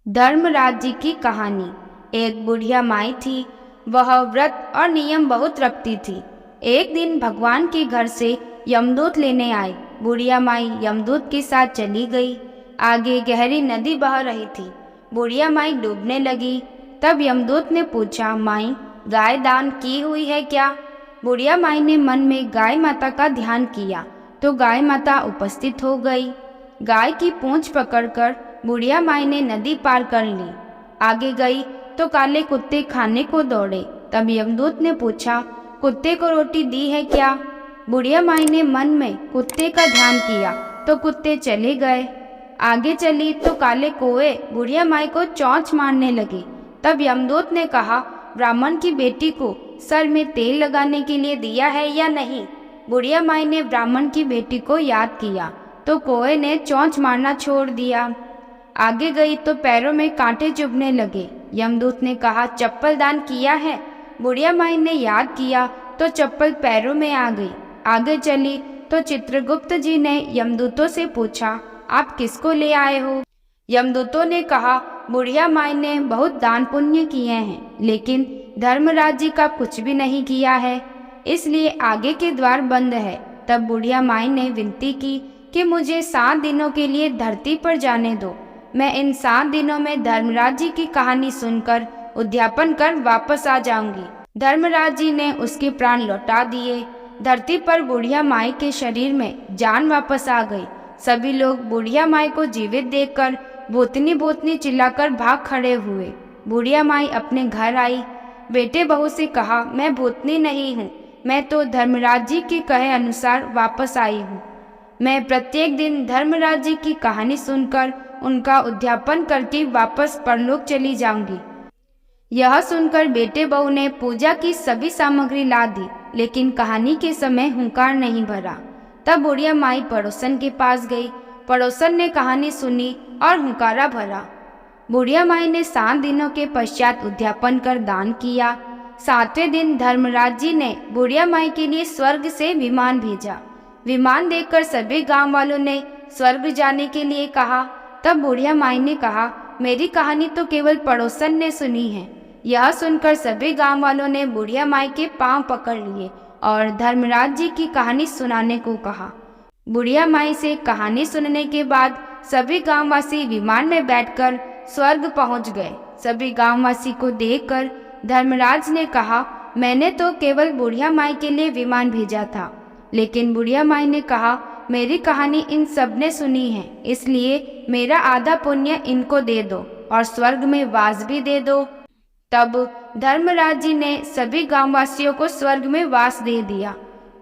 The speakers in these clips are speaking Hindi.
धर्मराज जी की कहानी। एक बुढ़िया माई थी। वह व्रत और नियम बहुत रखती थी। एक दिन भगवान के घर से यमदूत लेने आए। बुढ़िया माई यमदूत के साथ चली गई। आगे गहरी नदी बह रही थी। बुढ़िया माई डूबने लगी। तब यमदूत ने पूछा, माई, गाय दान की हुई है क्या? बुढ़िया माई ने मन में गाय माता का ध्यान किया तो गाय माता उपस्थित हो गई। गाय की पूंछ पकड़कर बुढ़िया माई ने नदी पार कर ली। आगे गई तो काले कुत्ते खाने को दौड़े। तब यमदूत ने पूछा, कुत्ते को रोटी दी है क्या? बुढ़िया माई ने मन में कुत्ते का ध्यान किया तो कुत्ते चले गए। आगे चली तो काले कौवे बुढ़िया माई को चोंच मारने लगे। तब यमदूत ने कहा, ब्राह्मण की बेटी को सर में तेल लगाने के लिए दिया है या नहीं? बुढ़िया माई ने ब्राह्मण की बेटी को याद किया तो कौवे ने चोंच मारना छोड़ दिया। आगे गई तो पैरों में कांटे चुभने लगे। यमदूत ने कहा, चप्पल दान किया है? बुढ़िया माई ने याद किया तो चप्पल पैरों में आ गई। आगे चली तो चित्रगुप्त जी ने यमदूतों से पूछा, आप किसको ले आए हो? यमदूतों ने कहा, बुढ़िया माई ने बहुत दान पुण्य किए हैं, लेकिन धर्मराज जी का कुछ भी नहीं किया है, इसलिए आगे के द्वार बंद है। तब बुढ़िया माई ने विनती की कि मुझे 7 दिनों के लिए धरती पर जाने दो। मैं इन 7 दिनों में धर्मराज जी की कहानी सुनकर उद्यापन कर वापस आ जाऊंगी। धर्मराज जी ने उसके प्राण लौटा दिए। धरती पर बुढ़िया माई के शरीर में जान वापस आ गई। सभी लोग बुढ़िया माई को जीवित देखकर भूतनी भूतनी चिल्लाकर भाग खड़े हुए। बुढ़िया माई अपने घर आई। बेटे बहू से कहा, मैं भूतनी नहीं हूँ, मैं तो धर्मराज जी के कहे अनुसार वापस आई हूँ। मैं प्रत्येक दिन धर्मराज जी की कहानी सुनकर उनका उद्यापन करके वापस परलोक चली जाऊंगी। यह सुनकर बेटे बहू ने पूजा की सभी सामग्री ला दी, लेकिन कहानी के समय हुंकार नहीं भरा। तब बुढ़िया माई पड़ोसन के पास गई। पड़ोसन ने कहानी सुनी और हुंकारा भरा। बुढ़िया माई ने 7 दिनों के पश्चात उद्यापन कर दान किया। 7वें दिन धर्मराज जी ने बुढ़िया माई के लिए स्वर्ग से विमान भेजा। विमान देखकर सभी गांव वालों ने स्वर्ग जाने के लिए कहा। तब बुढ़िया माई ने कहा, मेरी कहानी तो केवल पड़ोसन ने सुनी है। यह सुनकर सभी गांव वालों ने बुढ़िया माई के पांव पकड़ लिए और धर्मराज जी की कहानी सुनाने को कहा। बुढ़िया माई से कहानी सुनने के बाद सभी गांववासी विमान में बैठकर स्वर्ग पहुंच गए। सभी गांववासी को देखकर धर्मराज ने कहा, मैंने तो केवल बुढ़िया माई के लिए विमान भेजा था, लेकिन बुढ़िया माई ने कहा, मेरी कहानी इन सब ने सुनी है, इसलिए मेरा आधा पुण्य इनको दे दो और स्वर्ग में वास भी दे दो। तब धर्मराज जी ने सभी गांववासियों को स्वर्ग में वास दे दिया।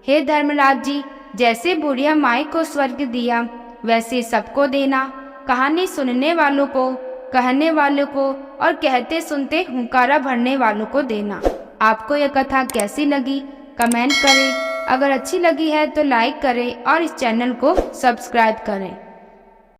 हे धर्मराज जी, जैसे बुढ़िया माई को स्वर्ग दिया वैसे सबको देना। कहानी सुनने वालों को, कहने वालों को और कहते सुनते हुंकारा भरने वालों को देना। आपको यह कथा कैसी लगी कमेंट करें। अगर अच्छी लगी है तो लाइक करें और इस चैनल को सब्सक्राइब करें।